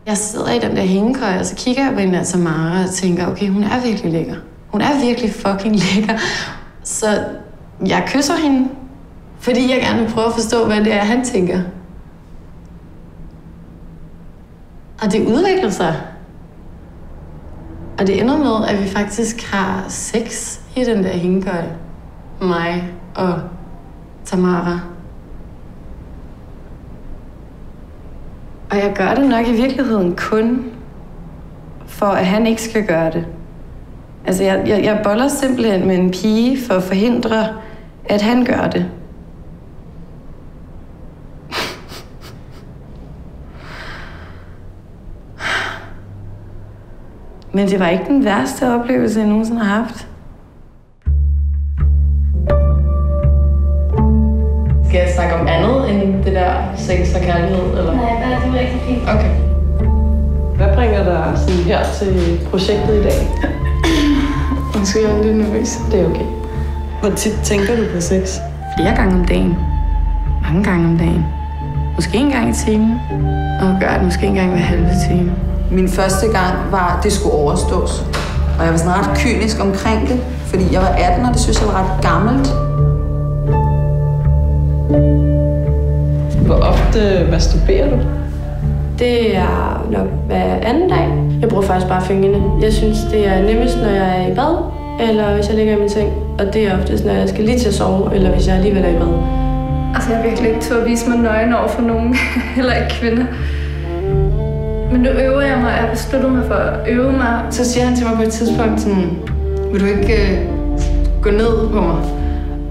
Jeg sidder i den der hængekøje, og så kigger jeg på hende der Tamara og tænker, okay, hun er virkelig lækker. Hun er virkelig fucking lækker. Så jeg kysser hende, fordi jeg gerne vil prøve at forstå, hvad det er, han tænker. Og det udvikler sig. Og det ender med, at vi faktisk har sex i den der hængekøje. Mig og Tamara. Og jeg gør det nok i virkeligheden kun for, at han ikke skal gøre det. Altså, jeg boller simpelthen med en pige for at forhindre, at han gør det. Men det var ikke den værste oplevelse, jeg nogensinde har haft. Skal jeg snakke om andet end det der sex og kærlighed, eller? Nej, det var rigtig fint. Okay. Hvad bringer dig sådan her til projektet i dag? Måske er jeg lidt nervøs. Det er okay. Hvor tit tænker du på sex? Flere gange om dagen. Mange gange om dagen. Måske en gang i timen. Og gør det måske en gang hver halve time. Min første gang var, at det skulle overstås. Og jeg var sådan ret kynisk omkring det, fordi jeg var 18, og det synes jeg var ret gammelt. Hvor ofte masturberer du? Det er nok hver anden dag. Jeg bruger faktisk bare fingrene. Jeg synes, det er nemmest, når jeg er i bad, eller hvis jeg ligger i min seng. Og det er oftest, når jeg skal lige til at sove, eller hvis jeg alligevel er i bad. Altså, jeg har virkelig ikke turde at vise mig nøgen over for nogen, heller ikke kvinder. Men nu øver jeg mig, jeg har besluttet mig for at øve mig. Så siger han til mig på et tidspunkt sådan, vil du ikke gå ned på mig?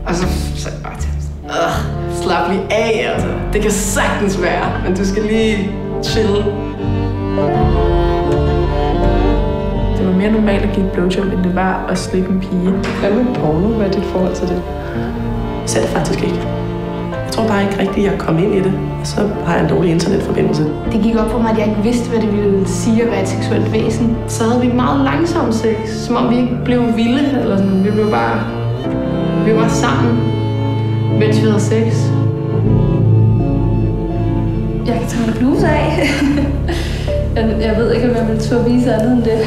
Og så sagde jeg bare til ham, slap lige af, altså. Det kan sagtens være, men du skal lige chill. Det var mere normalt at give et blowjob, end det var at slikke en pige. Hvad med porno? Hvad er dit forhold til det? Jeg ser det faktisk ikke. Jeg tror bare ikke rigtigt, at jeg kom ind i det. Og så har jeg en dårlig internetforbindelse. Det gik op for mig, at jeg ikke vidste, hvad det ville sige at være et seksuelt væsen. Så havde vi meget langsom sex, som om vi ikke blev vilde, eller sådan. Vi var sammen, mens vi havde sex. Jeg kan tage min bluse af. Jeg ved ikke, om jeg vil turde vise andet end det.